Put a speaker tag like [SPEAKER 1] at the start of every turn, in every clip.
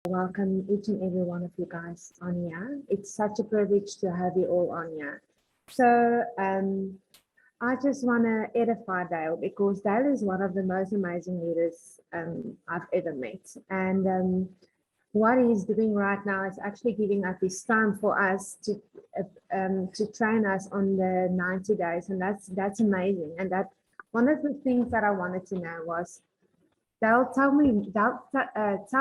[SPEAKER 1] welcome each and every one of you guys on here. It's such a privilege to have you all on here. So I just want to edify Dale because Dale is one of the most amazing leaders I've ever met. And what he's doing right now is actually giving up his time for us to train us on the 90 days. And that's amazing. And that one of the things that I wanted to know was, they'll tell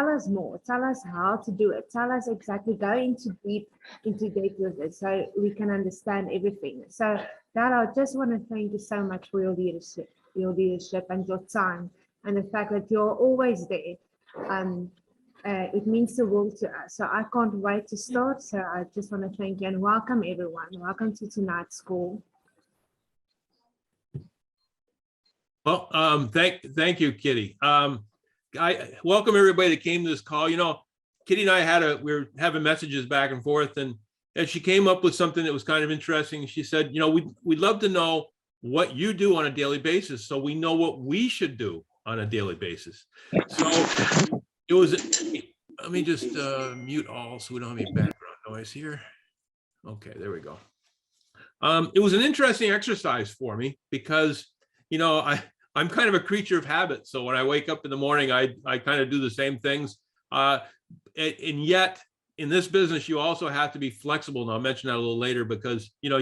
[SPEAKER 1] us more, tell us how to do it, tell us exactly, go into deep with it so we can understand everything. So that I just want to thank you so much for your leadership and your time and the fact that you're always there. It means the world to us. So I can't wait to start. So I just want to thank you and welcome everyone. Welcome to tonight's call.
[SPEAKER 2] Well, thank you, Kitty. I welcome everybody that came to this call. You know, Kitty and I we were having messages back and forth, and she came up with something that was kind of interesting. She said, you know, we'd love to know what you do on a daily basis, so we know what we should do on a daily basis. So it was. Let me just mute all so we don't have any background noise here. Okay, there we go. It was an interesting exercise for me because, you know, I'm kind of a creature of habit. So when I wake up in the morning, I kind of do the same things. And yet in this business, you also have to be flexible. And I'll mention that a little later because, you know,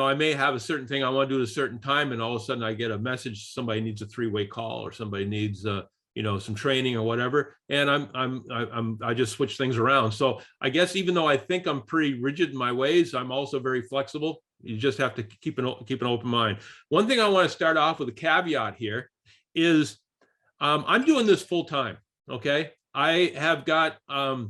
[SPEAKER 2] I may have a certain thing I want to do at a certain time. And all of a sudden I get a message, somebody needs a three-way call or somebody needs, you know, some training or whatever. And I just switch things around. So I guess even though I think I'm pretty rigid in my ways, I'm also very flexible. You just have to keep an open mind. One thing I want to start off with a caveat here is I'm doing this full time. Okay, I have got I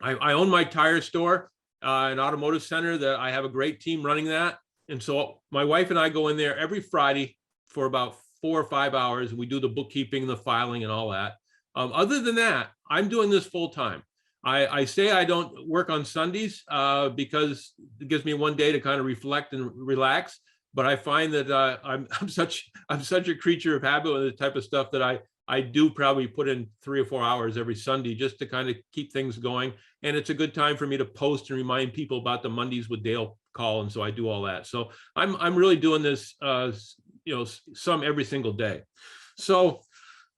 [SPEAKER 2] own my tire store, an automotive center that I have a great team running that, and so my wife and I go in there every Friday for about 4 or 5 hours. We do the bookkeeping, the filing, and all that. Other than that, I'm doing this full time. I say I don't work on Sundays because it gives me one day to kind of reflect and relax. But I find that I'm such a creature of habit with the type of stuff that I do probably put in 3 or 4 hours every Sunday just to kind of keep things going. And it's a good time for me to post and remind people about the Mondays with Dale call. And so I do all that. So I'm really doing this, you know, some every single day. So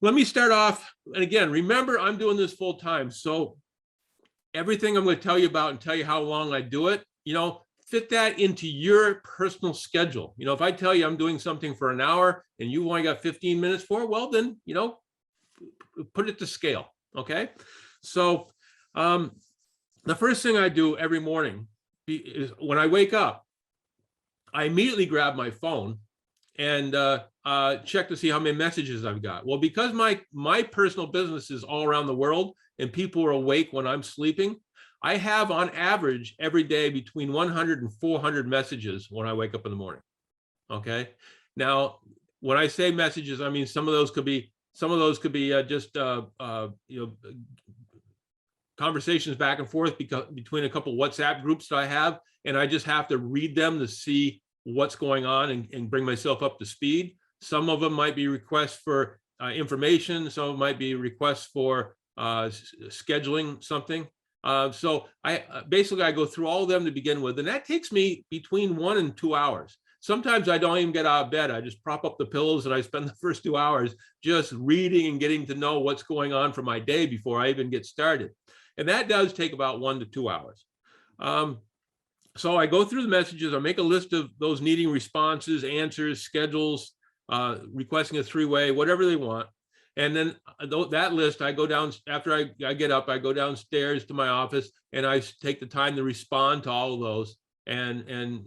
[SPEAKER 2] let me start off. And again, remember, I'm doing this full time. So everything I'm going to tell you about and tell you how long I do it, you know, fit that into your personal schedule. You know, if I tell you I'm doing something for an hour and you only got 15 minutes for it, well, then, you know, put it to scale. Okay. So the first thing I do every morning is when I wake up, I immediately grab my phone and check to see how many messages I've got. Well, because my personal business is all around the world and people are awake when I'm sleeping, I have on average every day between 100 and 400 messages when I wake up in the morning. Okay. Now, when I say messages, I mean some of those could be just you know, conversations back and forth between a couple WhatsApp groups that I have, and I just have to read them to see what's going on and bring myself up to speed. Some of them might be requests for information. Some of them might be requests for scheduling something. So I go through all of them to begin with, and that takes me between 1 and 2 hours. Sometimes I don't even get out of bed. I just prop up the pillows and I spend the first 2 hours just reading and getting to know what's going on for my day before I even get started. And that does take about 1 to 2 hours. So I go through the messages, I make a list of those needing responses, answers, schedules, requesting a three-way, whatever they want. And then that list, I go down, after I get up, I go downstairs to my office and I take the time to respond to all of those and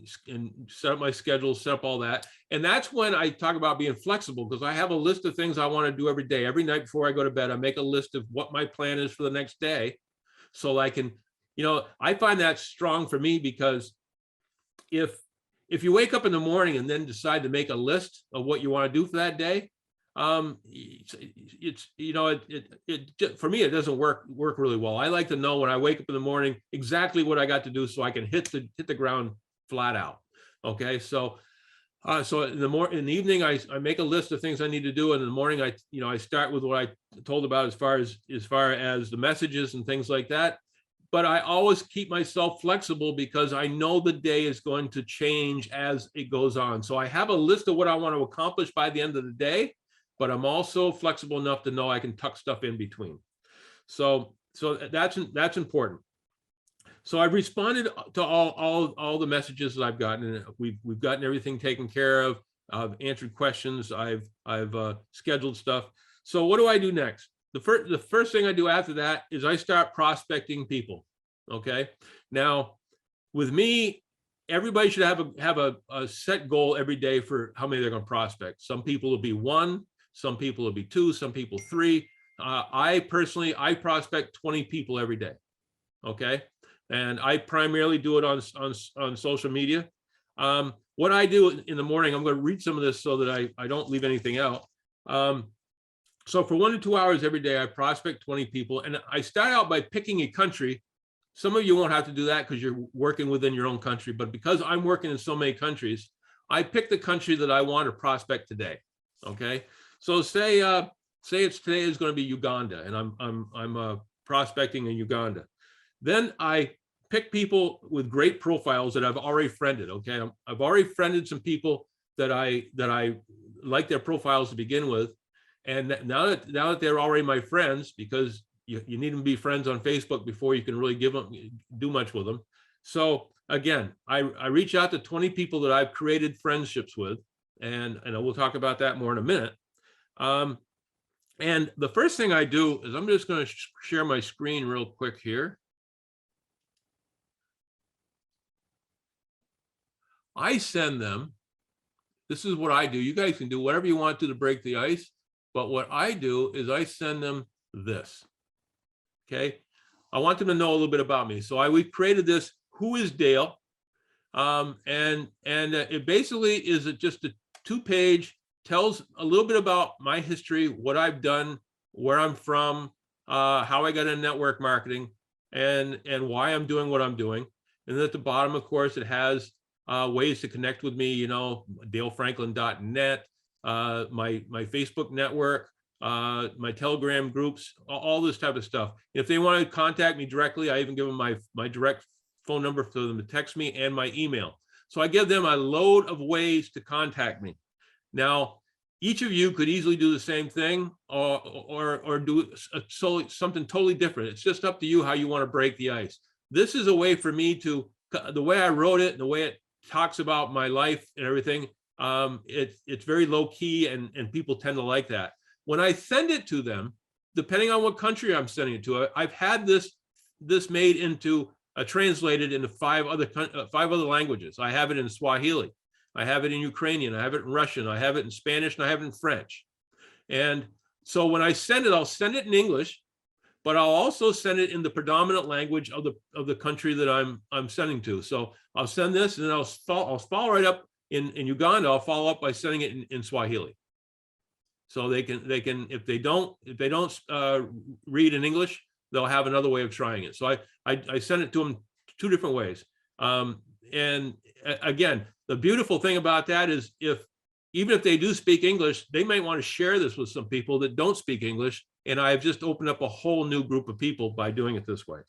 [SPEAKER 2] set up my schedule, set up all that. And that's when I talk about being flexible, because I have a list of things I want to do every day. Every night before I go to bed, I make a list of what my plan is for the next day. So I can, you know, I find that strong for me, because if you wake up in the morning and then decide to make a list of what you want to do for that day, it's you know, it for me, it doesn't work really well. I like to know when I wake up in the morning exactly what I got to do so I can hit the ground flat out. Okay, so So in the evening, I make a list of things I need to do, and in the morning, I start with what I told about as far as the messages and things like that. But I always keep myself flexible because I know the day is going to change as it goes on. So I have a list of what I want to accomplish by the end of the day, but I'm also flexible enough to know I can tuck stuff in between. So that's important. So I've responded to all the messages that I've gotten, and we've gotten everything taken care of. I've answered questions. I've scheduled stuff. So what do I do next? The first thing I do after that is I start prospecting people. Okay. Now, with me, everybody should have a set goal every day for how many they're going to prospect. Some people will be 1, some people will be 2, some people 3. I personally prospect 20 people every day. Okay. And I primarily do it on social media. What I do in the morning, I'm going to read some of this so that I don't leave anything out. So for 1 to 2 hours every day, I prospect 20 people, and I start out by picking a country. Some of you won't have to do that because you're working within your own country, but because I'm working in so many countries, I pick the country that I want to prospect today. Okay, so say it's today is going to be Uganda, and I'm prospecting in Uganda. Then I pick people with great profiles that I've already friended. Okay, I've already friended some people that I like their profiles to begin with, and now that they're already my friends, because you need to be friends on Facebook before you can really do much with them. So again, I reach out to 20 people that I've created friendships with, and we'll talk about that more in a minute. And the first thing I do is I'm just going to share my screen real quick here. I send them, this is what I do. You guys can do whatever you want to break the ice, but what I do is I send them this. Okay, I want them to know a little bit about me. So we created this, Who is Dale? And it basically is just a 2-page, tells a little bit about my history, what I've done, where I'm from, how I got into network marketing, and why I'm doing what I'm doing. And then at the bottom, of course, it has ways to connect with me, dalefranklin.net, my Facebook network, my Telegram groups, all this type of stuff. If they want to contact me directly, I even give them my direct phone number for them to text me and my email. So I give them a load of ways to contact me. Now, each of you could easily do the same thing or do something totally different. It's just up to you how you want to break the ice. This is a way for me to, the way I wrote it and the way it talks about my life and everything, it's very low key, and people tend to like that. When I send it to them, depending on what country I'm sending it to, I've had this made into translated into 5 other languages. I have it in Swahili, I have it in Ukrainian, I have it in Russian, I have it in Spanish, and I have it in French. And so when I send it, I'll send it in English, but I'll also send it in the predominant language of the country that I'm sending to. So I'll send this, and then I'll follow right up in Uganda. I'll follow up by sending it in Swahili. So they can if they don't read in English, they'll have another way of trying it. So I send it to them 2 different ways. And again, the beautiful thing about that is even if they do speak English, they might want to share this with some people that don't speak English. And I've just opened up a whole new group of people by doing it this way.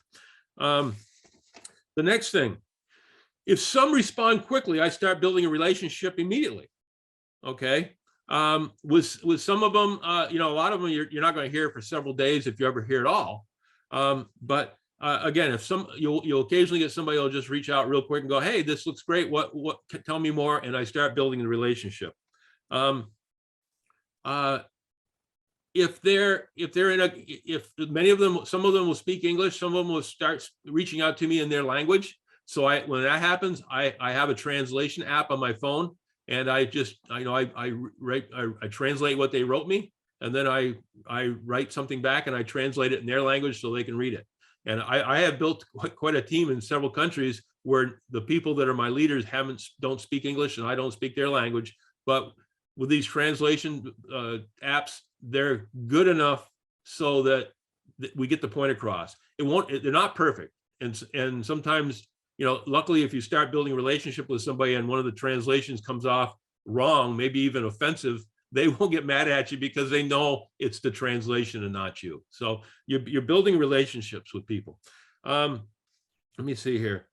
[SPEAKER 2] The next thing, if some respond quickly, I start building a relationship immediately. Okay. With some of them, a lot of them you're not going to hear for several days if you ever hear at all. But again, if you'll occasionally get somebody who'll just reach out real quick and go, "Hey, this looks great. What tell me more?" And I start building the relationship. If many of them, some of them will speak English, some of them will start reaching out to me in their language. So when that happens, I have a translation app on my phone, and I translate what they wrote me, and then I write something back and I translate it in their language so they can read it. And I have built quite a team in several countries where the people that are my leaders don't speak English and I don't speak their language, but with these translation apps, they're good enough so that we get the point across. They're not perfect, and sometimes, luckily, if you start building a relationship with somebody and one of the translations comes off wrong, maybe even offensive, they won't get mad at you because they know it's the translation and not you. So you're building relationships with people. Let me see here.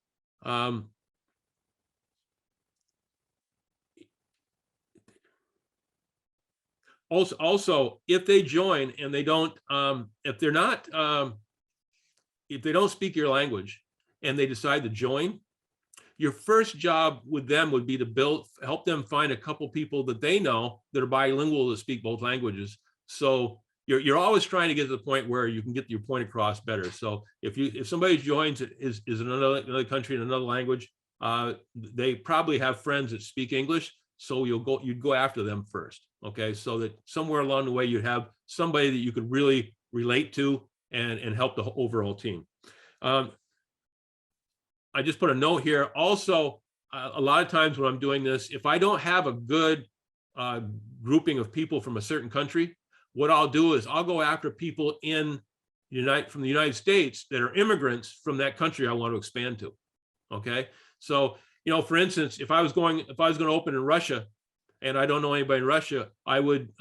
[SPEAKER 2] Also, if they join and they don't, if they don't speak your language and they decide to join, your first job with them would be to help them find a couple people that they know that are bilingual, that speak both languages. So you're always trying to get to the point where you can get your point across better. So if somebody joins is in another country in another language, they probably have friends that speak English. So you'd go after them first. Okay, so that somewhere along the way you'd have somebody that you could really relate to and help the overall team. I just put a note here. Also, a lot of times when I'm doing this, if I don't have a good grouping of people from a certain country, what I'll do is I'll go after people from the United States that are immigrants from that country I want to expand to. Okay, so for instance, if I was going to open in Russia, and I don't know anybody in Russia, I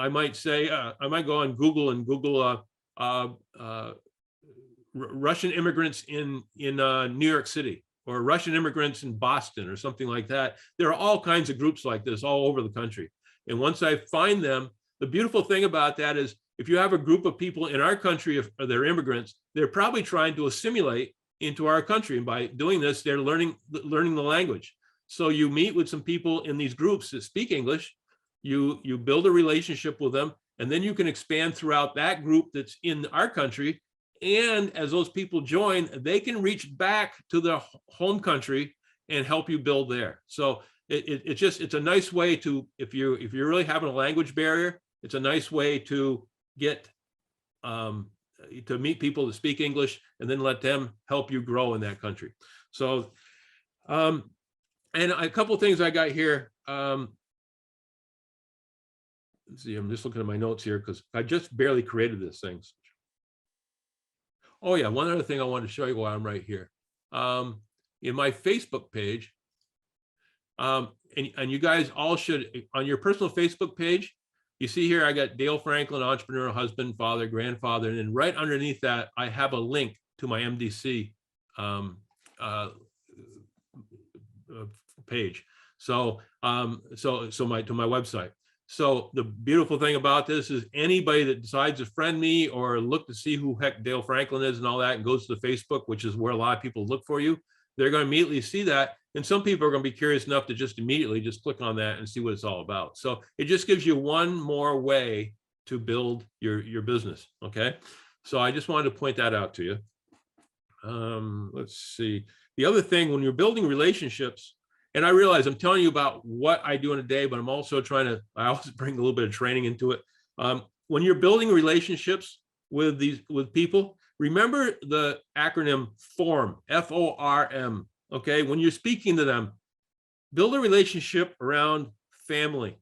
[SPEAKER 2] might go on Google and Google Russian immigrants in New York City, or Russian immigrants in Boston, or something like that. There are all kinds of groups like this all over the country. And once I find them, the beautiful thing about that is if you have a group of people in our country, if they're immigrants, they're probably trying to assimilate into our country. And by doing this, they're learning the language. So you meet with some people in these groups that speak English, you build a relationship with them, and then you can expand throughout that group that's in our country. And as those people join, they can reach back to their home country and help you build there. So it's a nice way to, if you're really having a language barrier, it's a nice way to get to meet people that speak English and then let them help you grow in that country. So and a couple of things I got here. Let's see, I'm just looking at my notes here because I just barely created this thing. Oh yeah, one other thing I want to show you while I'm right here. In my Facebook page, and you guys all should, on your personal Facebook page, you see here I got Dale Franklin, entrepreneur, husband, father, grandfather, and then right underneath that I have a link to my MDC page. So to my website. So the beautiful thing about this is anybody that decides to friend me or look to see who heck Dale Franklin is and all that and goes to the Facebook, which is where a lot of people look for you, they're going to immediately see that. And some people are going to be curious enough to just immediately just click on that and see what it's all about. So it just gives you one more way to build your business. Okay. So I just wanted to point that out to you. Let's see. The other thing, when you're building relationships, and I realize I'm telling you about what I do in a day, but I'm also I also bring a little bit of training into it. When you're building relationships with people, remember the acronym FORM, F-O-R-M. Okay. When you're speaking to them, build a relationship around family,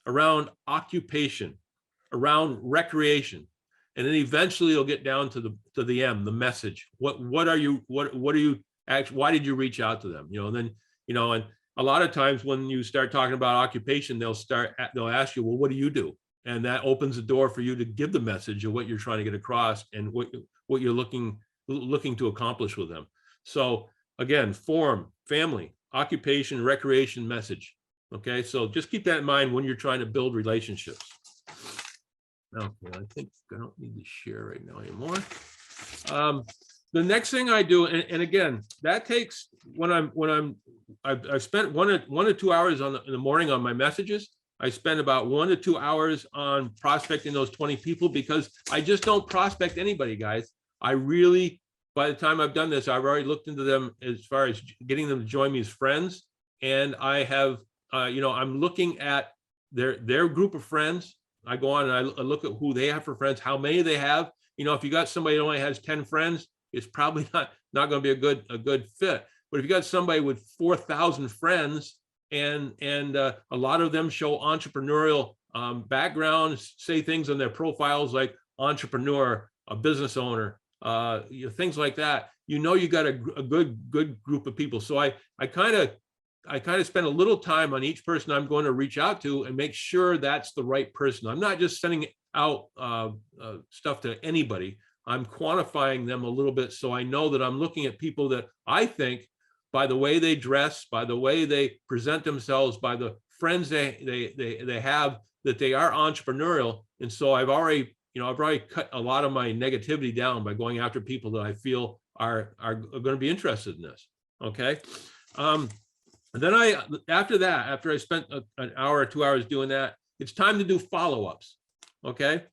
[SPEAKER 2] around occupation, around recreation. And then eventually you'll get down to the M, the message. What are you actually, why did you reach out to them? And then, and a lot of times when you start talking about occupation, they'll ask you, well, what do you do? And that opens the door for you to give the message of what you're trying to get across and what you're looking to accomplish with them. So again, form, family, occupation, recreation, message. Okay, so just keep that in mind when you're trying to build relationships. Okay, I think I don't need to share right now anymore. The next thing I do, and again, that takes I've spent one to 2 hours in the morning on my messages. I spend about 1 to 2 hours on prospecting those 20 people because I just don't prospect anybody, guys. I really, by the time I've done this, I've already looked into them as far as getting them to join me as friends. And I have, I'm looking at their group of friends. I go on and I look at who they have for friends, how many they have. If you got somebody that only has 10 friends, it's probably not going to be a good fit. But if you got somebody with 4,000 friends and a lot of them show entrepreneurial backgrounds, say things on their profiles like entrepreneur, a business owner, things like that, you got a good group of people. So I kind of kind of spend a little time on each person I'm going to reach out to and make sure that's the right person. I'm not just sending out stuff to anybody. I'm quantifying them a little bit so I know that I'm looking at people that I think, by the way they dress, by the way they present themselves, by the friends they have, that they are entrepreneurial. And so I've already cut a lot of my negativity down by going after people that I feel are going to be interested in this. Okay. And then after I spent an hour or 2 hours doing that, it's time to do follow-ups. Okay.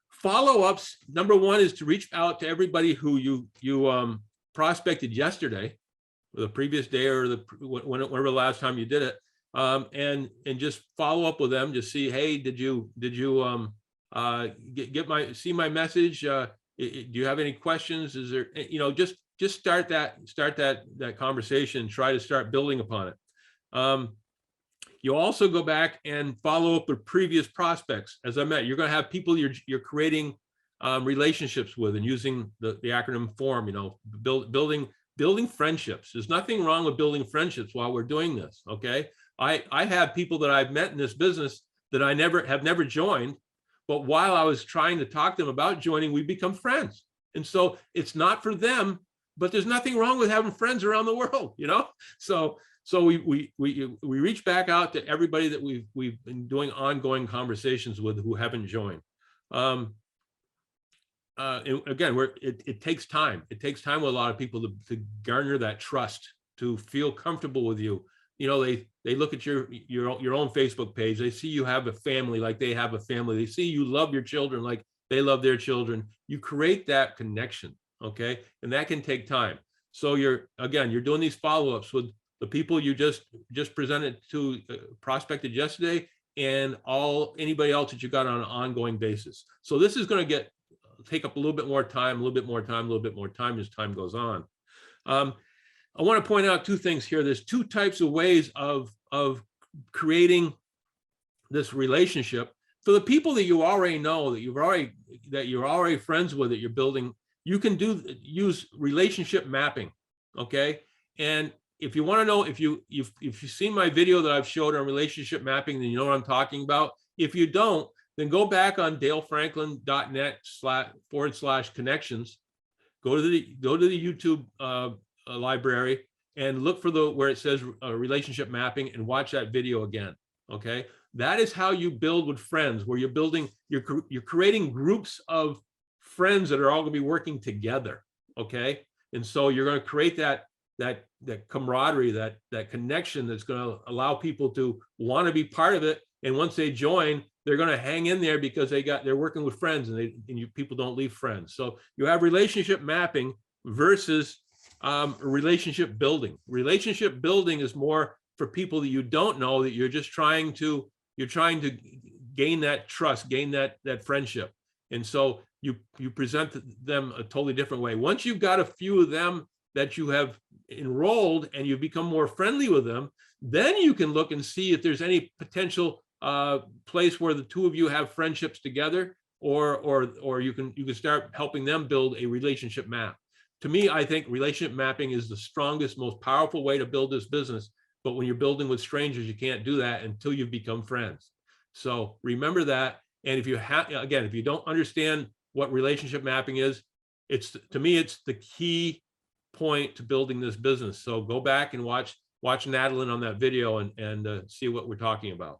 [SPEAKER 2] Follow-ups, number one, is to reach out to everybody who you prospected yesterday, or the previous day, or whenever the last time you did it, and just follow up with them. Just see, hey, did you see my message? Do you have any questions? Is there, just start that conversation. Try to start building upon it. You also go back and follow up with previous prospects. As I met, you're going to have people you're creating relationships with, and using the acronym FORM. Building friendships. There's nothing wrong with building friendships while we're doing this. Okay, I have people that I've met in this business that I have never joined, but while I was trying to talk to them about joining, we become friends. And so it's not for them, but there's nothing wrong with having friends around the world, So we reach back out to everybody that we've been doing ongoing conversations with who haven't joined. And again, it takes time. It takes time with a lot of people to garner that trust, to feel comfortable with you. They look at your own Facebook page. They see you have a family like they have a family. They see you love your children like they love their children. You create that connection, okay? And that can take time. So you're doing these follow-ups with the people you just presented to, prospected yesterday, and anybody else that you got on an ongoing basis. So this is going to take up a little bit more time, as time goes on. I want to point out two things here. There's two types of ways of creating this relationship. For the people that you already know, that you're already friends with, that you're building, you can use relationship mapping. Okay. And if you want to know, if you've seen my video that I've showed on relationship mapping, then you know what I'm talking about. If you don't, then go back on dalefranklin.net/connections. Go to the YouTube library and look for where it says relationship mapping, and watch that video again. Okay, that is how you build with friends, where you're creating groups of friends that are all going to be working together. Okay, and so you're going to create that camaraderie, that connection that's going to allow people to want to be part of it. And once they join, they're going to hang in there because they're working with friends, and people don't leave friends. So you have relationship mapping versus relationship building. Relationship building is more for people that you don't know, that you're trying to gain that trust, gain that friendship. And so you present them a totally different way. Once you've got a few of them that you have enrolled and you become more friendly with them, then you can look and see if there's any potential place where the two of you have friendships together, or you can start helping them build a relationship map. To me, I think relationship mapping is the strongest, most powerful way to build this business. But when you're building with strangers, you can't do that until you've become friends. So remember that. And if you don't understand what relationship mapping is, to me, it's the key point to building this business. So go back and watch Nadeline on that video and see what we're talking about.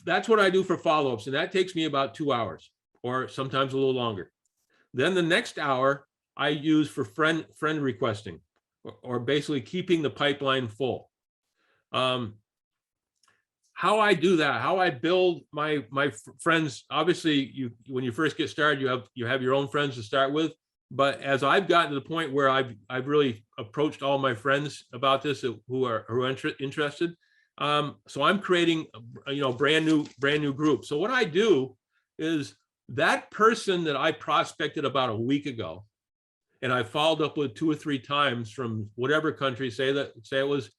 [SPEAKER 2] That's what I do for follow-ups, and that takes me about 2 hours, or sometimes a little longer. Then the next hour I use for friend requesting, or basically keeping the pipeline full. How I do that, how I build my friends. Obviously, when you first get started, you have your own friends to start with. But as I've gotten to the point where I've really approached all my friends about this who are interested, so I'm creating brand new group. So what I do is, that person that I prospected about a week ago, and I followed up with 2 or 3 times from whatever country, say it was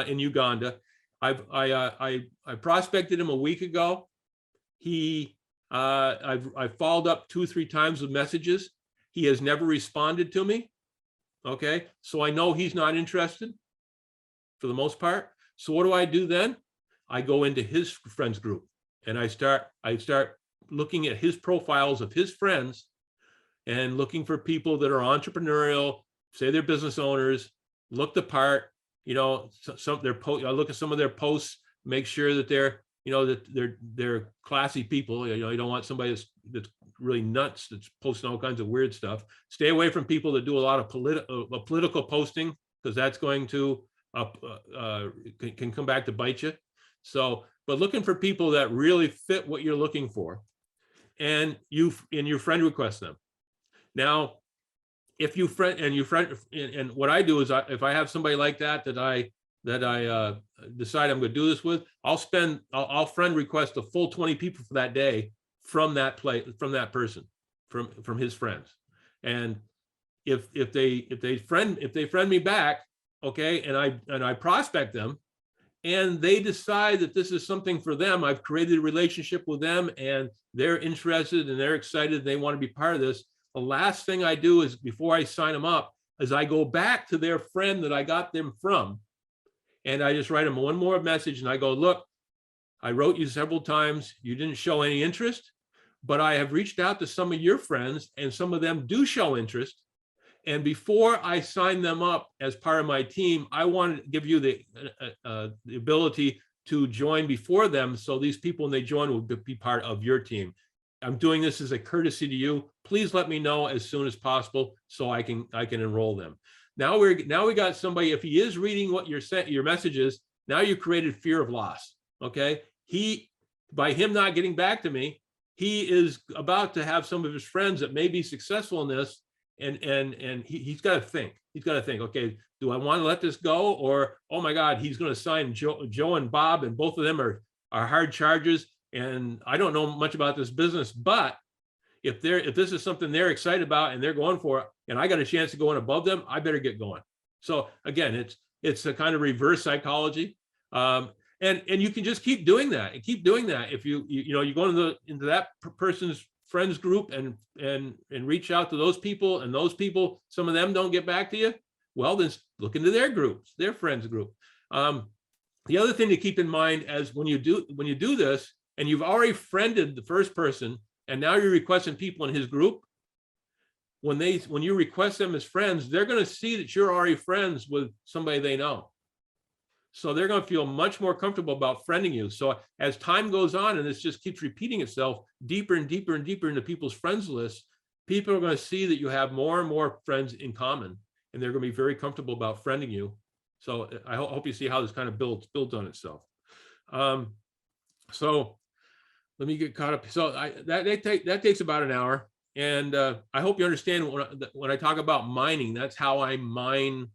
[SPEAKER 2] in Uganda. I prospected him a week ago. I followed up 2 or 3 times with messages. He has never responded to me. Okay, so I know he's not interested for the most part. So what do I do then? I go into his friends group and I start looking at his profiles of his friends and looking for people that are entrepreneurial, say they're business owners, look the part, you know, I look at some of their posts, make sure that they're, you know, that they're classy people. You know, you don't want somebody that's really nuts, that's posting all kinds of weird stuff. Stay away from people that do a lot of political posting, because that's going to can come back to bite you. So, but looking for people that really fit what you're looking for, and your friend request them. Now, if you friend and what I do is if I have somebody like that I decide I'm going to do this with, I'll friend request a full 20 people for that day from that person, from his friends. And if they friend me back, okay, and I prospect them, and they decide that this is something for them, I've created a relationship with them and they're interested and they're excited and they want to be part of this, the last thing I do is, before I sign them up, is I go back to their friend that I got them from, and I just write them one more message and I go, look, I wrote you several times, you didn't show any interest, but I have reached out to some of your friends and some of them do show interest. And before I sign them up as part of my team, I want to give you the ability to join before them. So these people, when they join, will be part of your team. I'm doing this as a courtesy to you. Please let me know as soon as possible so I can enroll them. Now we got somebody, if he is reading what your message is, now you created fear of loss. Okay. By him not getting back to me, he is about to have some of his friends that may be successful in this. And he's got to think. He's got to think, okay, do I want to let this go? Or, oh my God, he's going to sign Joe and Bob, and both of them are hard charges. And I don't know much about this business, but if this is something they're excited about and they're going for it, and I got a chance to go in above them, I better get going. So again, it's a kind of reverse psychology. And you can just keep doing that and keep doing that. If you go into that person's friends group and reach out to those people, and those people, some of them don't get back to you, well, then look into their groups, their friends group. The other thing to keep in mind as when you do this, and you've already friended the first person, and now you're requesting people in his group, when you request them as friends, they're going to see that you're already friends with somebody they know. So they're going to feel much more comfortable about friending you. So as time goes on, and this just keeps repeating itself deeper and deeper and deeper into people's friends list, people are going to see that you have more and more friends in common, and they're going to be very comfortable about friending you. So I hope you see how this kind of builds on itself. So let me get caught up. So that takes about an hour. And I hope you understand when I talk about mining, that's how I mine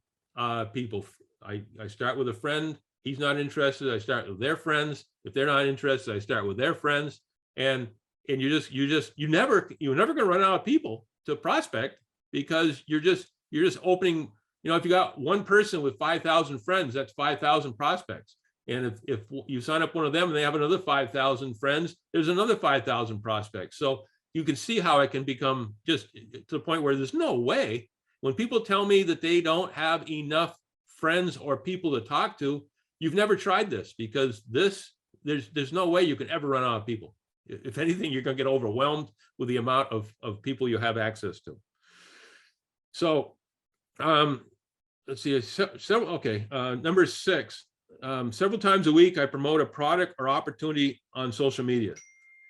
[SPEAKER 2] people. I start with a friend. He's not interested. I start with their friends. If they're not interested, I start with their friends. And you're never going to run out of people to prospect, because you're just opening. You know, if you got one person with 5,000 friends, that's 5,000 prospects. And if you sign up one of them and they have another 5,000 friends, there's another 5,000 prospects. So you can see how it can become just to the point where there's no way. When people tell me that they don't have enough friends or people to talk to, you've never tried this, because there's no way you can ever run out of people. If anything, you're going to get overwhelmed with the amount of people you have access to. So let's see, number 6, several times a week I promote a product or opportunity on social media.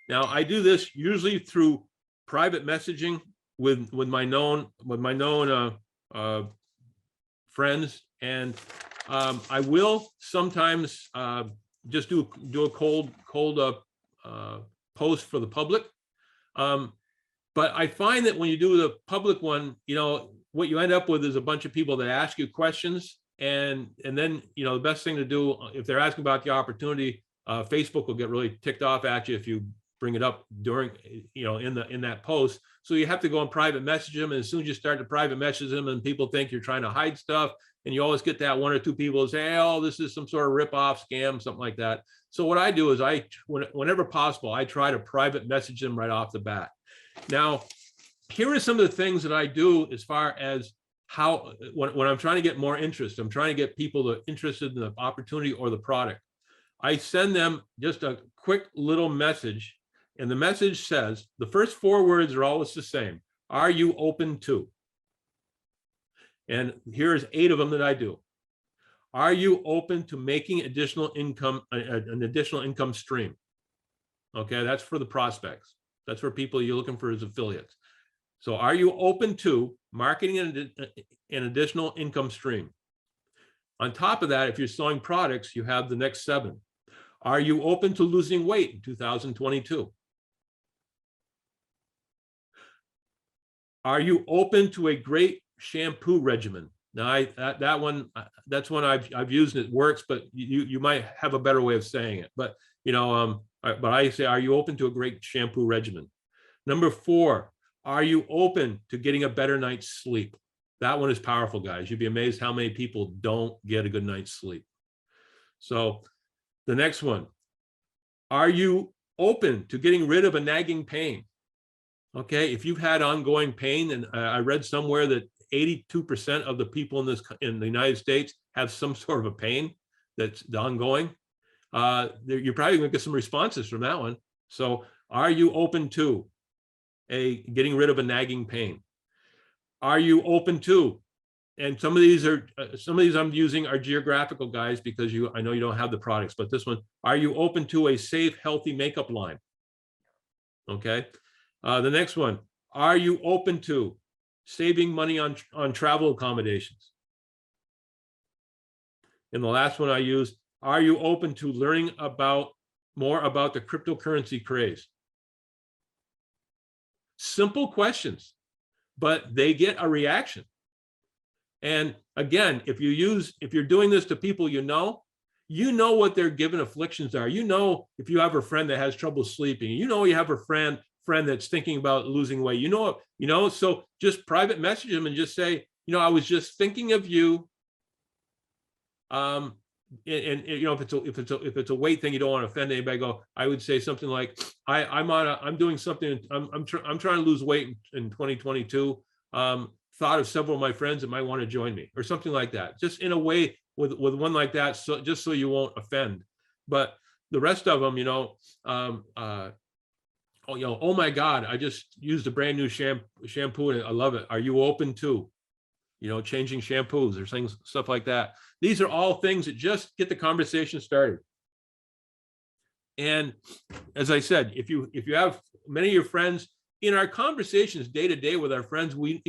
[SPEAKER 2] Now I do this usually through private messaging with my known friends, and I will sometimes just do a cold post for the public. But I find that when you do the public one, what you end up with is a bunch of people that ask you questions, and then the best thing to do, if they're asking about the opportunity, Facebook will get really ticked off at you if you bring it up during in that post. So you have to go and private message them, and as soon as you start to private message them, and people think you're trying to hide stuff, and you always get that one or two people who say, oh, this is some sort of rip-off scam, something like that. So what I do is whenever possible, I try to private message them right off the bat. Now, here are some of the things that I do as far as when I'm trying to get more interest, I'm trying to get people interested in the opportunity or the product. I send them just a quick little message, and the message says, the first 4 words are always the same. Are you open to? And here's 8 of them that I do. Are you open to making additional income, an additional income stream? Okay, that's for the prospects. That's for people you're looking for as affiliates. So are you open to marketing an additional income stream? On top of that, if you're selling products, you have the next 7. Are you open to losing weight in 2022? Are you open to a great shampoo regimen? Now, that's one I've used and it works, but you might have a better way of saying it. But but I say, are you open to a great shampoo regimen? Number 4, are you open to getting a better night's sleep? That one is powerful, guys. You'd be amazed how many people don't get a good night's sleep. So the next one, are you open to getting rid of a nagging pain? Okay, if you've had ongoing pain, and I read somewhere that 82% of the people in the United States have some sort of a pain that's ongoing, you're probably going to get some responses from that one. So are you open to getting rid of a nagging pain? Are you open to, and some of these I'm using are geographical, guys, because I know you don't have the products, but this one, are you open to a safe, healthy makeup line? Okay. The next one, are you open to saving money on travel accommodations? And the last one I use, are you open to learning more about the cryptocurrency craze? Simple questions, but they get a reaction. And again, if you're doing this to people you know what their given afflictions are. If you have a friend that has trouble sleeping, you have a friend that's thinking about losing weight, so just private message them and just say, I was just thinking of you. And if it's a weight thing, you don't want to offend anybody. I would say something like, I'm doing something. I'm trying to lose weight in 2022. Thought of several of my friends that might want to join me, or something like that. Just in a way with one like that, so just so you won't offend. But the rest of them, oh my God, I just used a brand new shampoo and I love it. Are you open to, changing shampoos or stuff like that? These are all things that just get the conversation started. And as I said, if you have many of your friends in our conversations day to day with our friends, we,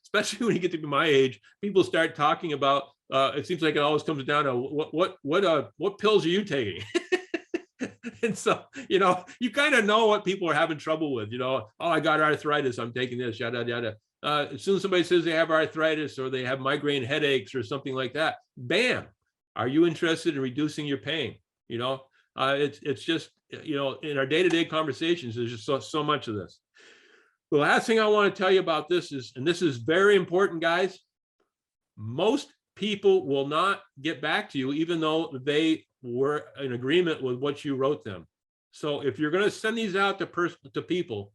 [SPEAKER 2] especially when you get to be my age, people start talking about, it seems like it always comes down to what pills are you taking? And so, you kind of know what people are having trouble with, oh, I got arthritis, I'm taking this, yada, yada. As soon as somebody says they have arthritis or they have migraine headaches or something like that, bam, are you interested in reducing your pain? It's just, in our day-to-day conversations, there's just so much of this. The last thing I want to tell you about this is, and this is very important, guys, most people will not get back to you, even though they were in agreement with what you wrote them. So if you're going to send these out to people,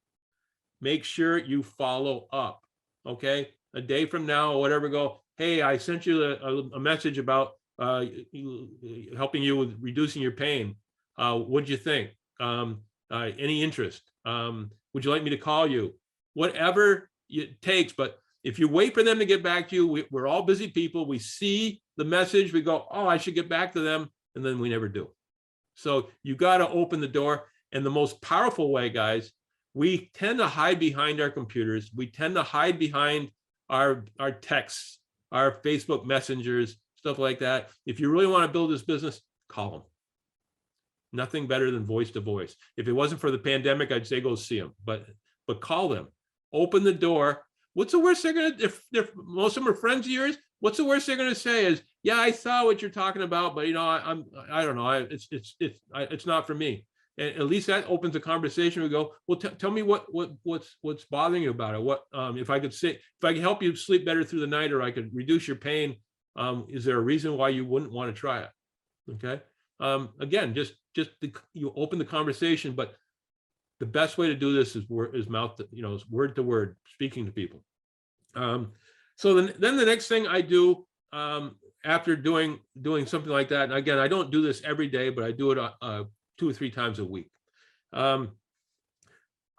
[SPEAKER 2] make sure you follow up. Okay, a day from now or whatever, go, hey, I sent you a message about helping you with reducing your pain. What'd you think? Any interest? Would you like me to call you? Whatever it takes. But if you wait for them to get back to you, we're all busy people. We see the message, we go, oh, I should get back to them. And then we never do. So you got to open the door. And the most powerful way, guys, we tend to hide behind our computers. We tend to hide behind our texts, our Facebook messengers, stuff like that. If you really want to build this business, call them. Nothing better than voice to voice. If it wasn't for the pandemic, I'd say go see them, but call them, open the door. What's the worst they're going to, if most of them are friends of yours, what's the worst they're going to say is, yeah, I saw what you're talking about, but I don't know. It's not for me. And at least that opens a conversation. We go, well, tell me what's bothering you about it. What, if I could help you sleep better through the night, or I could reduce your pain, is there a reason why you wouldn't want to try it? Okay. Again, you open the conversation, but the best way to do this is word to word, speaking to people. So then the next thing I do after doing something like that, and again, I don't do this every day, but I do it 2 or 3 times a week. I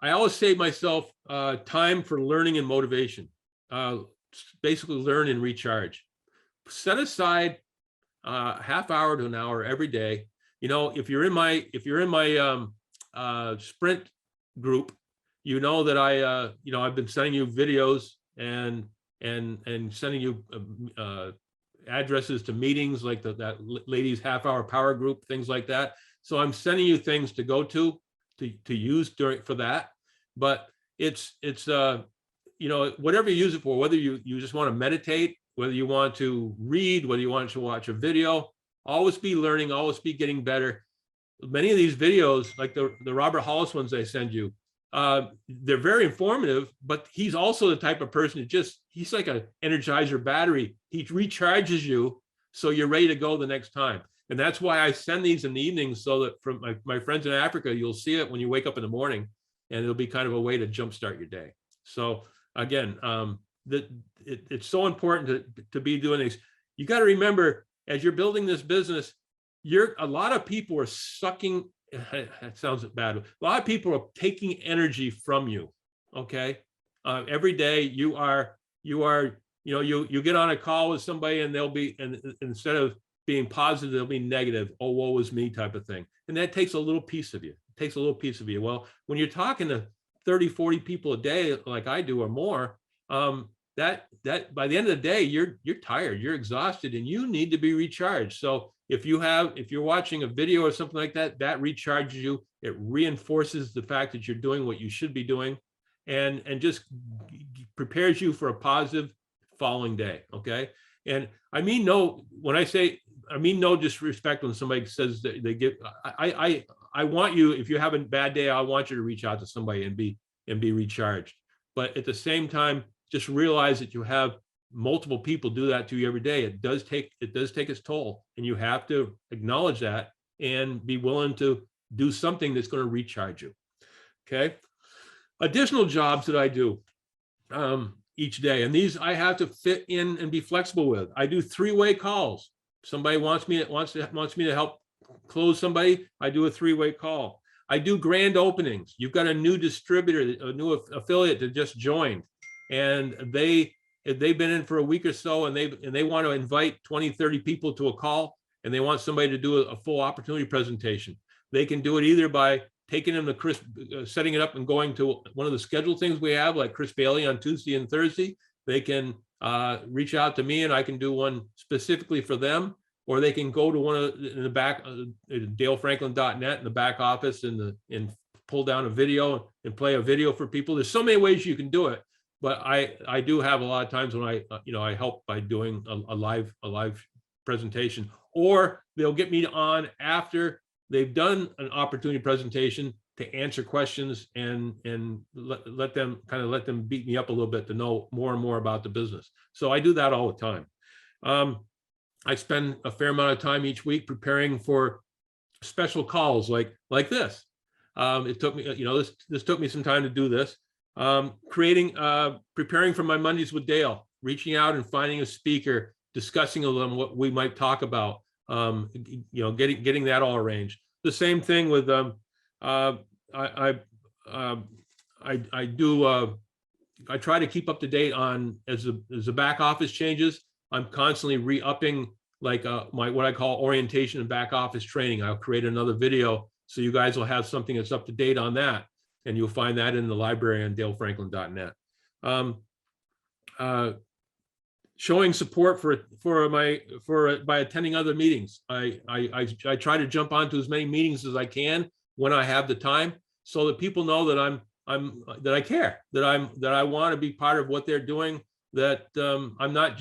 [SPEAKER 2] always save myself time for learning and motivation. Basically learn and recharge. Set aside half hour to an hour every day. You know, if you're in my sprint group, you know that I've been sending you videos and sending you addresses to meetings like that ladies half-hour power group, things like that. So I'm sending you things to go to use for that. But it's you know, whatever you use it for, whether you just want to meditate, whether you want to read, whether you want to watch a video, always be learning, always be getting better. Many of these videos, like the Robert Hollis ones I send you, they're very informative, but he's also the type of person that he's like an Energizer battery. He recharges you so you're ready to go the next time. And that's why I send these in the evenings, so that from my friends in Africa, you'll see it when you wake up in the morning, and it'll be kind of a way to jumpstart your day. So again, it's so important to be doing these. You got to remember, as you're building this business, a lot of people are sucking. That sounds bad. A lot of people are taking energy from you. Okay, every day you get on a call with somebody, and and instead of being positive, they'll be negative. Oh, woe is me type of thing. And that takes a little piece of you. It takes a little piece of you. Well, when you're talking to 30, 40 people a day, like I do or more, that by the end of the day, you're tired, you're exhausted, and you need to be recharged. So if you're watching a video or something like that, that recharges you. It reinforces the fact that you're doing what you should be doing, and just prepares you for a positive following day. Okay. And I mean no disrespect when somebody says that they get. I want you, if you have a bad day, I want you to reach out to somebody and be recharged. But at the same time, just realize that you have multiple people do that to you every day. It does take its toll, and you have to acknowledge that and be willing to do something that's going to recharge you. Okay. Additional jobs that I do each day, and these I have to fit in and be flexible with. I do 3-way calls. Somebody wants me to help close somebody, I do a 3-way call. I do grand openings. You've got a new distributor, a new affiliate that just joined, and they've been in for a week or so, and they want to invite 20, 30 people to a call, and they want somebody to do a full opportunity presentation. They can do it either by taking them to Chris, setting it up and going to one of the scheduled things we have, like Chris Bailey on Tuesday and Thursday. They can reach out to me, and I can do one specifically for them, or they can go to one in the back, DaleFranklin.net in the back office, and pull down a video and play a video for people. There's so many ways you can do it, but I do have a lot of times when I help by doing a live presentation, or they'll get me on after they've done an opportunity presentation to answer questions and let them beat me up a little bit to know more and more about the business. So I do that all the time. I spend a fair amount of time each week preparing for special calls like this. It took me, this took me some time to do this. Preparing for my Mondays with Dale, reaching out and finding a speaker, discussing with them what we might talk about, getting that all arranged. The same thing with I try to keep up to date on as the back office changes. I'm constantly re-upping what I call orientation and back office training. I'll create another video so you guys will have something that's up to date on that, and you'll find that in the library on DaleFranklin.net. Showing support by attending other meetings. I try to jump onto as many meetings as I can when I have the time, so that people know that that I care, that I want to be part of what they're doing. That I'm not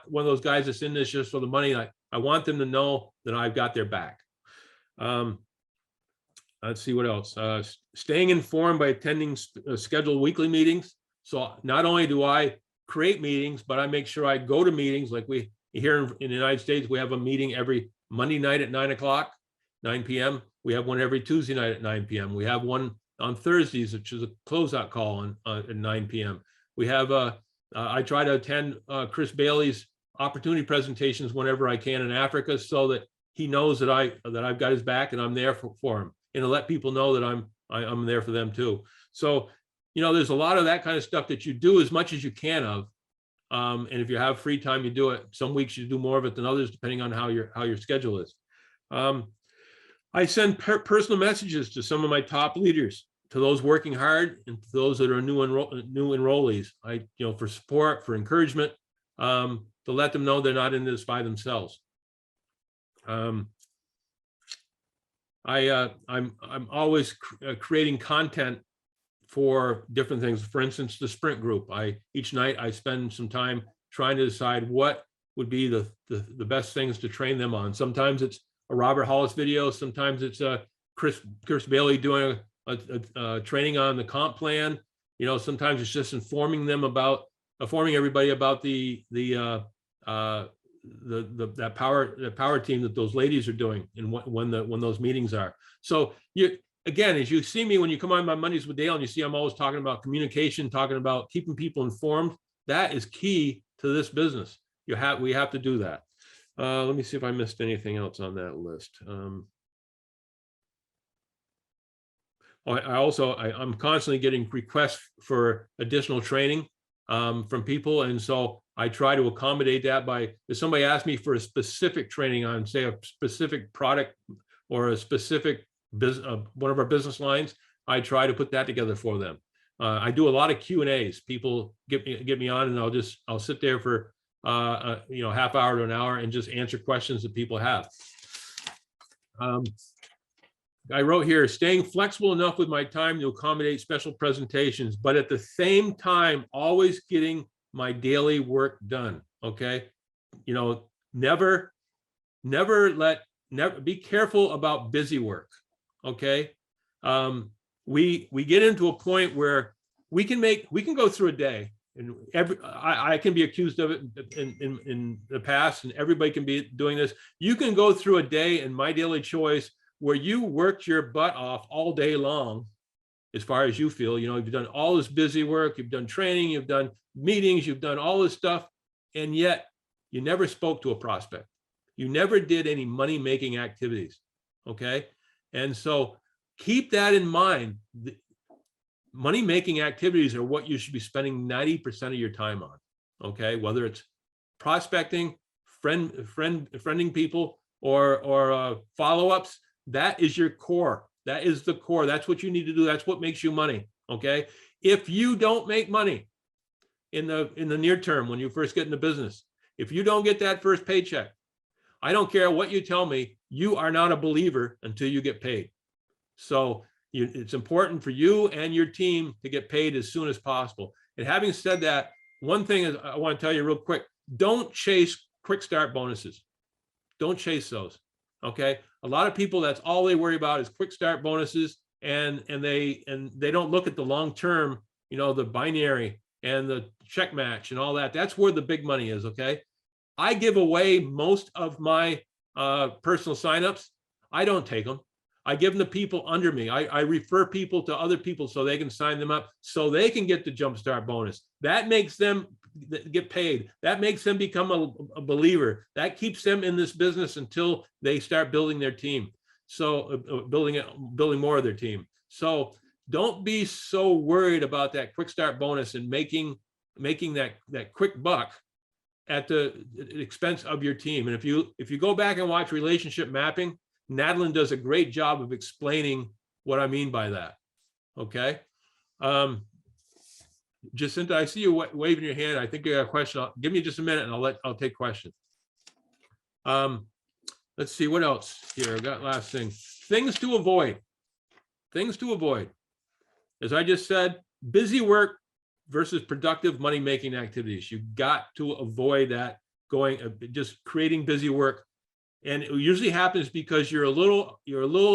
[SPEAKER 2] one of those guys that's in this just for the money. I want them to know that I've got their back. Let's see what else. Staying informed by attending scheduled weekly meetings. So not only do I create meetings, but I make sure I go to meetings. Like we here in the United States, we have a meeting every Monday night at 9 p.m. We have one every Tuesday night at 9 p.m. We have one on Thursdays, which is a closeout call at 9 p.m. We have I try to attend Chris Bailey's opportunity presentations whenever I can in Africa, so that he knows that I've got his back and I'm there for him, and to let people know that I'm there for them too. So, there's a lot of that kind of stuff that you do as much as you can of. And if you have free time, you do it. Some weeks you do more of it than others, depending on how your schedule is. I send personal messages to some of my top leaders, to those working hard, and to those that are new enrollees. For support, for encouragement, to let them know they're not in this by themselves. I'm always creating content for different things. For instance, the sprint group. Each night I spend some time trying to decide what would be the best things to train them on. Sometimes it's a Robert Hollis video. Sometimes it's Chris Bailey doing a training on the comp plan. Sometimes it's just informing everybody about the power team that those ladies are doing, and when those meetings are. So again, as you see me when you come on my Mondays with Dale, and you see I'm always talking about communication, talking about keeping people informed. That is key to this business. We have to do that. Let me see if I missed anything else on that list. I'm constantly getting requests for additional training from people, and so I try to accommodate that by, if somebody asks me for a specific training on, say, a specific product or a specific one of our business lines, I try to put that together for them. I do a lot of Q&As. People get me on, and I'll sit there for half hour to an hour and just answer questions that people have. I wrote here, staying flexible enough with my time to accommodate special presentations, but at the same time, always getting my daily work done. Okay. Never be careful about busy work. Okay. We get into a point where we can go through a day, and I can be accused of it in the past, and everybody can be doing this. You can go through a day in My Daily Choice where you worked your butt off all day long, as far as you feel. You've done all this busy work, you've done training, you've done meetings, you've done all this stuff, and yet you never spoke to a prospect. You never did any money-making activities. Okay. And so keep that in mind. Money-making activities are what you should be spending 90% of your time on. Okay. Whether it's prospecting, friending people, or follow-ups, that is your core. That is the core. That's what you need to do. That's what makes you money. Okay. If you don't make money in the near term, when you first get into business, if you don't get that first paycheck, I don't care what you tell me, you are not a believer until you get paid. So it's important for you and your team to get paid as soon as possible. And having said that, one thing is I want to tell you real quick: don't chase quick start bonuses. Don't chase those. Okay. A lot of people, that's all they worry about is quick start bonuses, and they don't look at the long term, the binary and the check match and all that. That's where the big money is. Okay. I give away most of my personal signups. I don't take them. I give them to people under me. I refer people to other people so they can sign them up, so they can get the jumpstart bonus. That makes them get paid. That makes them become a believer. That keeps them in this business until they start building their team. So building more of their team. So don't be so worried about that quick start bonus and making that quick buck at the expense of your team. And if you go back and watch relationship mapping, Nadlin does a great job of explaining what I mean by that. Okay. Jacinta, I see you waving your hand. I think you got a question. Give me just a minute and I'll take questions. Let's see what else here. I got last thing. Things to avoid. Things to avoid. As I just said, busy work versus productive money-making activities. You got to avoid that, just creating busy work. And it usually happens because you're a little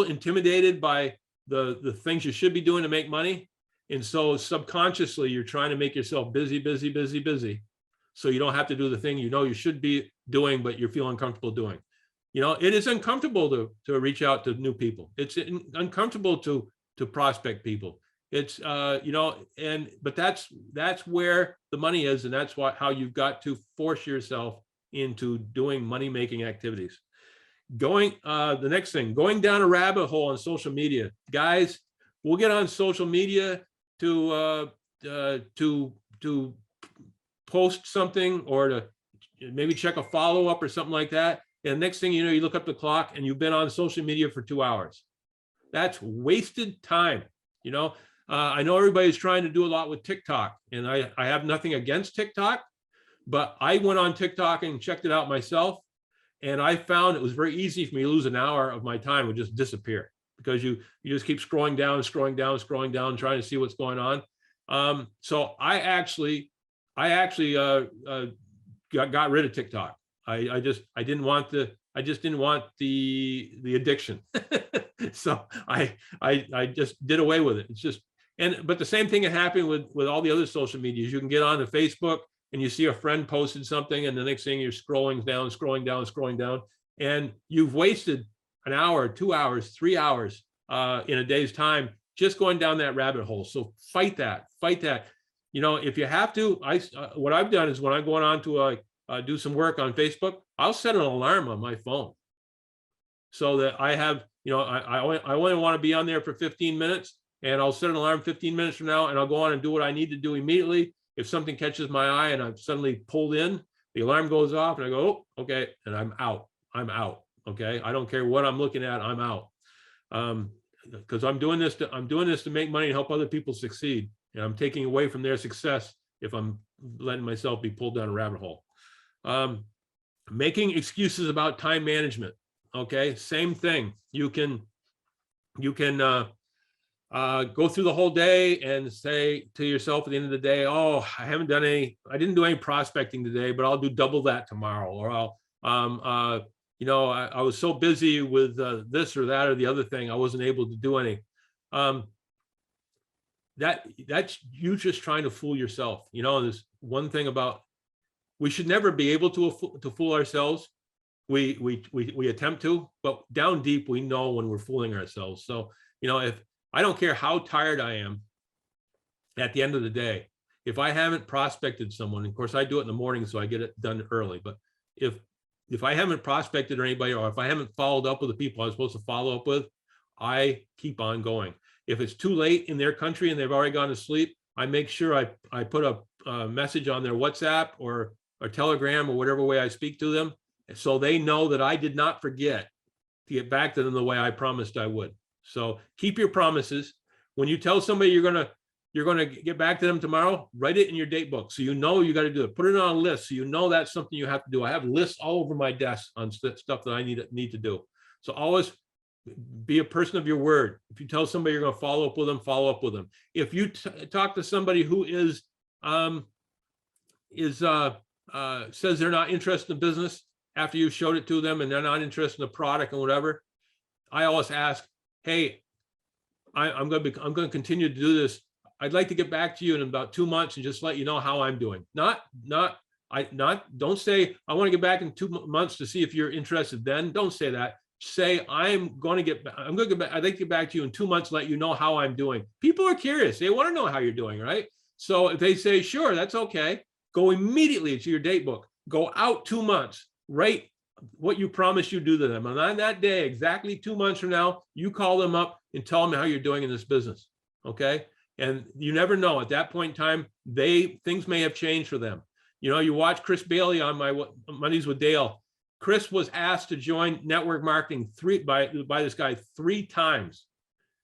[SPEAKER 2] intimidated by the things you should be doing to make money. And so subconsciously you're trying to make yourself busy. So you don't have to do the thing you should be doing, but you're feeling uncomfortable doing. It is uncomfortable to reach out to new people. It's uncomfortable to prospect people. It's but that's where the money is, and that's how you've got to force yourself into doing money-making activities. The next thing, going down a rabbit hole on social media. Guys, we'll get on social media to post something or to maybe check a follow-up or something like that. And next thing you know, you look up the clock and you've been on social media for 2 hours. That's wasted time. I know everybody's trying to do a lot with TikTok, and I have nothing against TikTok, but I went on TikTok and checked it out myself. And I found it was very easy for me to lose an hour of my time would just disappear, because you just keep scrolling down, trying to see what's going on. So I actually got rid of TikTok. I just didn't want the addiction. So I just did away with it. It's just, but the same thing can happen with all the other social medias. You can get on to Facebook and you see a friend posted something, and the next thing you're scrolling down, and you've wasted an hour, 2 hours, 3 hours in a day's time just going down that rabbit hole. So fight that. If you have to, what I've done is when I'm going on to do some work on Facebook, I'll set an alarm on my phone so that I have, I only want to be on there for 15 minutes, and I'll set an alarm 15 minutes from now, and I'll go on and do what I need to do immediately. If something catches my eye and I'm suddenly pulled in, the alarm goes off and I go, oh, okay, and I'm out. Okay, I don't care what I'm looking at, I'm out. Because I'm doing this to make money and help other people succeed, and I'm taking away from their success if I'm letting myself be pulled down a rabbit hole. Making excuses about time management. Okay, same thing. You can go through the whole day and say to yourself at the end of the day, oh, I didn't do any prospecting today, but I'll do double that tomorrow. Or I was so busy with this or that or the other thing, I wasn't able to do any. That's you just trying to fool yourself. There's one thing about, we should never be able to fool ourselves. We attempt to, but down deep, we know when we're fooling ourselves. So, if I don't care how tired I am at the end of the day, if I haven't prospected someone, of course I do it in the morning, so I get it done early. But if I haven't prospected anybody, or if I haven't followed up with the people I was supposed to follow up with, I keep on going. If it's too late in their country and they've already gone to sleep, I make sure I put a message on their WhatsApp or Telegram or whatever way I speak to them, so they know that I did not forget to get back to them the way I promised I would. So keep your promises. When you tell somebody you're gonna get back to them tomorrow, write it in your date book so you know you got to do it. Put it on a list so you know that's something you have to do. I have lists all over my desk on stuff that I need to do. So always be a person of your word. If you tell somebody you're going to follow up with them, follow up with them. If you talk to somebody who says they're not interested in business after you showed it to them, and they're not interested in the product and whatever, I always ask, hey, I'm going to continue to do this. I'd like to get back to you in about 2 months and just let you know how I'm doing. Don't say I want to get back in 2 months to see if you're interested then. Don't say that. Say I'd like to get back to you in 2 months, let you know how I'm doing. People are curious. They want to know how you're doing, right? So if they say, sure, that's okay, go immediately to your date book. Go out 2 months, write what you promised you do to them. And on that day, exactly 2 months from now, you call them up and tell them how you're doing in this business, okay? And you never know, at that point in time, things may have changed for them. You watch Chris Bailey on my Mondays with Dale. Chris was asked to join network marketing by this guy 3 times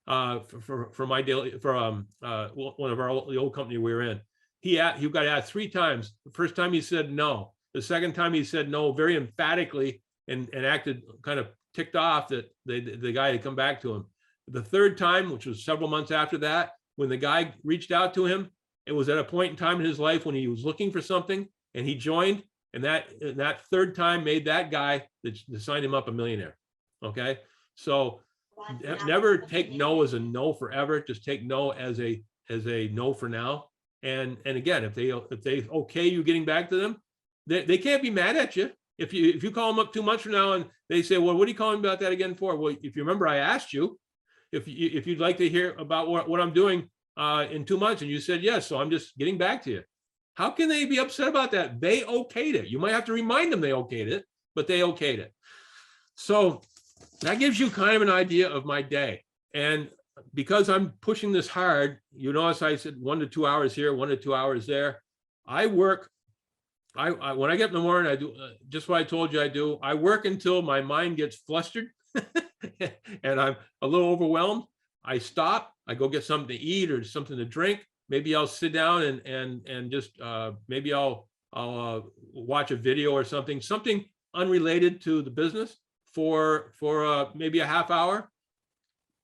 [SPEAKER 2] for my daily, for one of the old company we were in. He got asked 3 times. The first time he said no. The second time he said no very emphatically and acted kind of ticked off that the guy had come back to him. The third time, which was several months after that, when the guy reached out to him, it was at a point in time in his life when he was looking for something, and he joined, and that third time made that guy that signed him up a millionaire. Okay, so never take no as a no forever. Just take no as a no for now. And again, if they okay you getting back to them, they can't be mad at you. If you call them up 2 months from now and they say, well, what are you calling about that again for? Well, if you remember, I asked you if you'd like to hear about what I'm doing in 2 months, and you said yes. So I'm just getting back to you. How can they be upset about that? They okayed it. You might have to remind them they okayed it, but they okayed it. So that gives you kind of an idea of my day. And because I'm pushing this hard, you notice I said 1 to 2 hours here, 1 to 2 hours there. I work. When I get up in the morning, I do just what I told you I do. I work until my mind gets flustered and I'm a little overwhelmed. I stop. I go get something to eat or something to drink. Maybe I'll sit down and just maybe I'll watch a video or something unrelated to the business for maybe a half hour.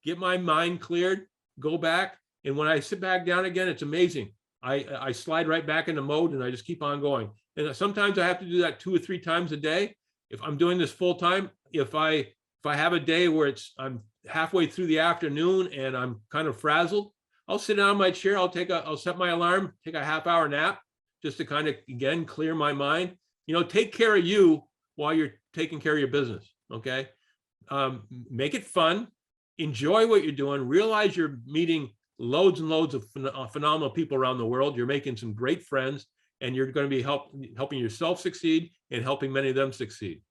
[SPEAKER 2] Get my mind cleared. Go back, and when I sit back down again, it's amazing. I slide right back into mode, and I just keep on going. And sometimes I have to do that 2 or 3 times a day. If I'm doing this full time, if I have a day where I'm halfway through the afternoon and I'm kind of frazzled, I'll sit down in my chair. I'll set my alarm, take a half hour nap, just to kind of again clear my mind. Take care of you while you're taking care of your business. Okay, make it fun. Enjoy what you're doing. Realize you're meeting loads and loads of phenomenal people around the world. You're making some great friends, and you're going to be helping yourself succeed and helping many of them succeed.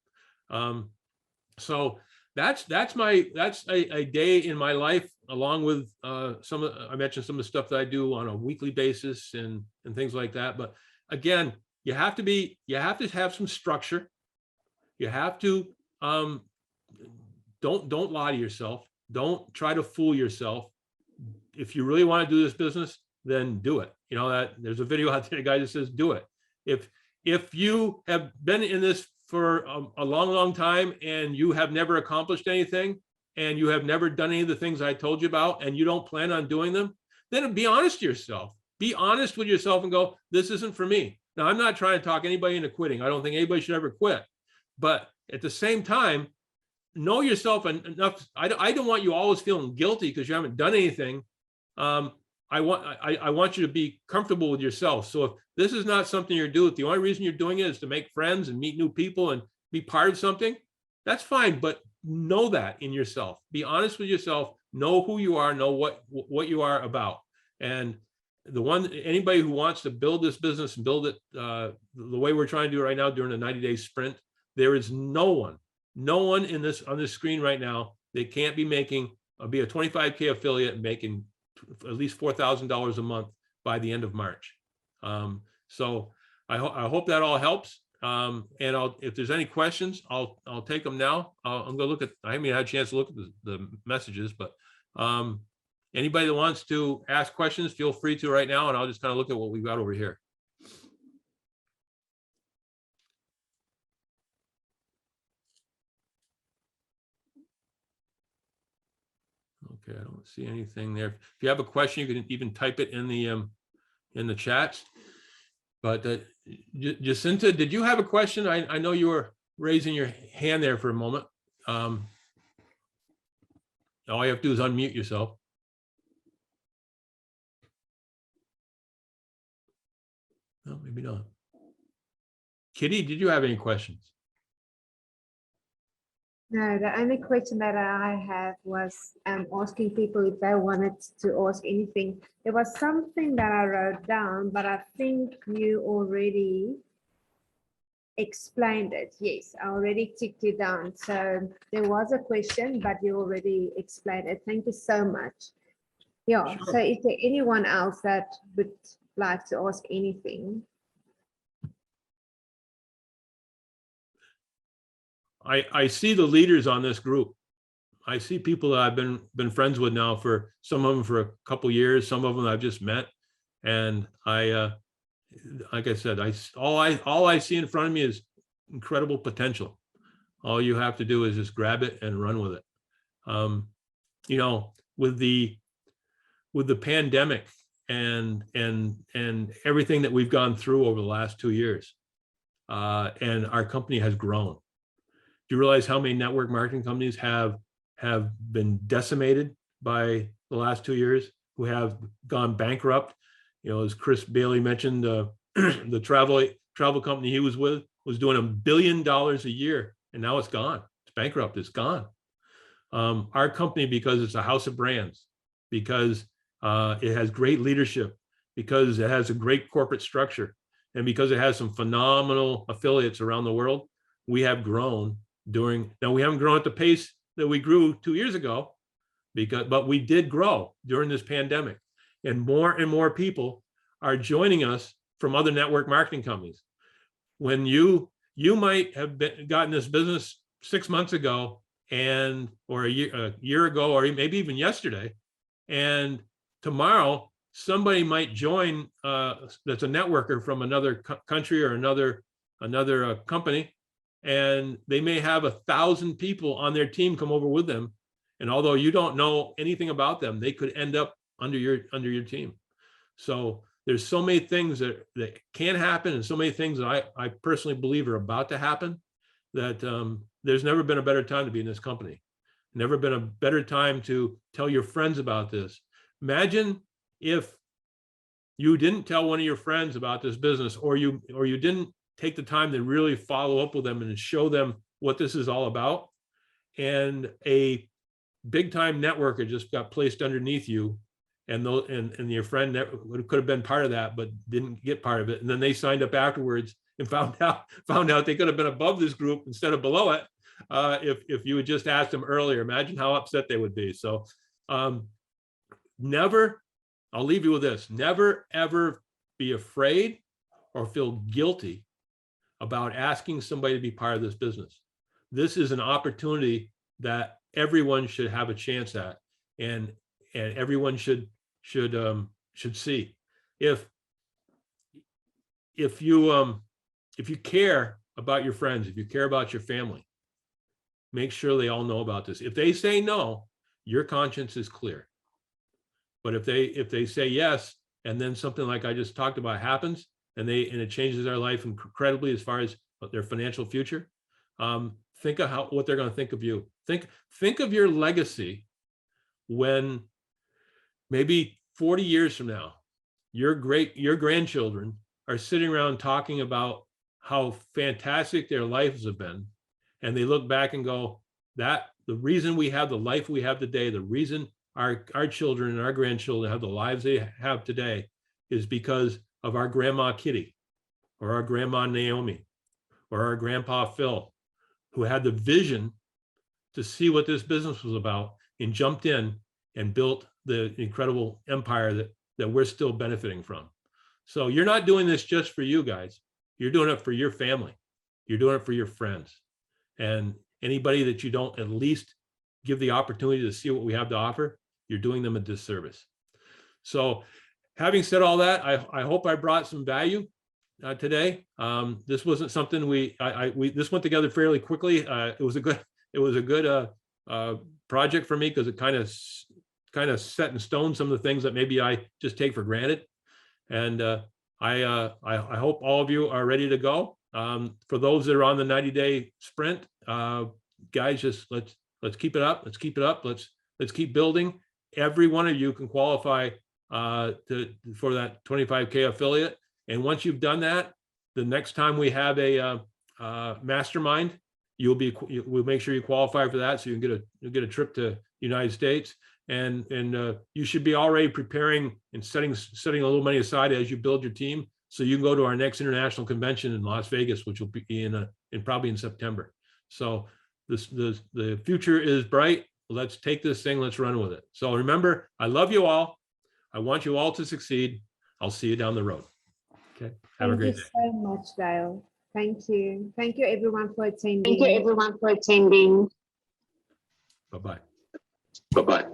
[SPEAKER 2] So that's a day in my life, along with I mentioned some of the stuff that I do on a weekly basis and things like that. But again, you have to have some structure. You have to don't lie to yourself. Don't try to fool yourself. If you really want to do this business, then do it. That there's a video out there, a guy that says, do it. If you have been in this for a long time and you have never accomplished anything and you have never done any of the things I told you about and you don't plan on doing them, then be honest to yourself. Be honest with yourself and go, this isn't for me. Now, I'm not trying to talk anybody into quitting. I don't think anybody should ever quit. But at the same time, know yourself enough. I don't want you always feeling guilty because you haven't done anything. I want you to be comfortable with yourself. So if this is not something you're doing, the only reason you're doing it is to make friends and meet new people and be part of something, that's fine. But know that in yourself. Be honest with yourself. Know who you are. Know what you are about. And anybody who wants to build this business and build it the way we're trying to do right now during the 90-day sprint, there is no one on this screen right now that can't be a 25K affiliate and making at least $4,000 a month by the end of March. So I hope that all helps. And if there's any questions, I'll take them now. I'm going to look at. I haven't had a chance to look at the messages, but anybody that wants to ask questions, feel free to right now, and I'll just kind of look at what we've got over here. Okay, I don't see anything there. If you have a question, you can even type it in the chat. But Jacinta, did you have a question? I know you were raising your hand there for a moment. All you have to do is unmute yourself. No, maybe not. Kitty, did you have any questions?
[SPEAKER 1] No, the only question that I have was asking people if they wanted to ask anything. There was something that I wrote down, but I think you already explained it. Yes, I already ticked it down. So there was a question, but you already explained it. Thank you so much. Yeah,
[SPEAKER 2] Sure.
[SPEAKER 1] so is there anyone else that would like to ask anything?
[SPEAKER 2] I see the leaders on this group. I see people that I've been friends with now for some of them for a couple years, some of them I've just met, and like I said, all I see in front of me is incredible potential. All you have to do is just grab it and run with it. With the pandemic and everything that we've gone through over the last 2 years, and our company has grown. Do you realize how many network marketing companies have been decimated by the last 2 years, who have gone bankrupt? As Chris Bailey mentioned, the travel company he was with was doing $1 billion a year, and now it's gone. It's bankrupt. It's gone. Our company, because it's a house of brands, because It has great leadership because it has a great corporate structure, and because it has some phenomenal affiliates around the world. We have grown now we haven't grown at the pace that we grew 2 years ago, but we did grow during this pandemic, and more people are joining us from other network marketing companies. When you might have gotten this business 6 months ago or a year ago, or maybe even yesterday, and tomorrow somebody might join that's a networker from another country or another company, and they may have 1,000 people on their team come over with them, and although you don't know anything about them, they could end up under your team. So there's so many things that can happen, and so many things that I personally believe are about to happen, that there's never been a better time to be in this company. Never been a better time to tell your friends about this. Imagine if you didn't tell one of your friends about this business, or you didn't take the time to really follow up with them and show them what this is all about, and a big time networker just got placed underneath you, and your friend could have been part of that but didn't get part of it, and then they signed up afterwards and found out they could have been above this group instead of below it, if you had just asked them earlier. Imagine how upset they would be. So never, I'll leave you with this, never ever be afraid or feel guilty about asking somebody to be part of this business. This is an opportunity that everyone should have a chance at, and everyone should see. If you care about your friends, if you care about your family, make sure they all know about this. If they say no, your conscience is clear. But if they say yes, and then something like I just talked about happens, and it changes their life incredibly as far as their financial future, think of what they're going to think of you. Think of your legacy when maybe 40 years from now, your grandchildren are sitting around talking about how fantastic their lives have been, and they look back and go, that the reason we have the life we have today, the reason our children and our grandchildren have the lives they have today, is because of our grandma Kitty, or our grandma Naomi, or our grandpa Phil, who had the vision to see what this business was about and jumped in and built the incredible empire that we're still benefiting from. So you're not doing this just for you guys. You're doing it for your family. You're doing it for your friends. And anybody that you don't at least give the opportunity to see what we have to offer, you're doing them a disservice. So having said all that, I hope I brought some value today. This wasn't something this went together fairly quickly. It was a good project for me, because it kind of set in stone some of the things that maybe I just take for granted. And I hope all of you are ready to go. For those that are on the 90-day sprint, guys, just let's keep it up. Let's keep it up. Let's keep building. Every one of you can qualify for that 25K affiliate. And once you've done that, the next time we have a mastermind, we'll make sure you qualify for that, so you'll get a trip to the United States. And you should be already preparing and setting a little money aside as you build your team, so you can go to our next international convention in Las Vegas, which will be probably in September. So the future is bright. Let's take this thing, let's run with it. So remember, I love you all. I want you all to succeed. I'll see you down the road. Okay. Have a great day.
[SPEAKER 1] Thank you so much, Dale. Thank you. Thank you everyone for attending.
[SPEAKER 2] Bye-bye.
[SPEAKER 3] Bye-bye.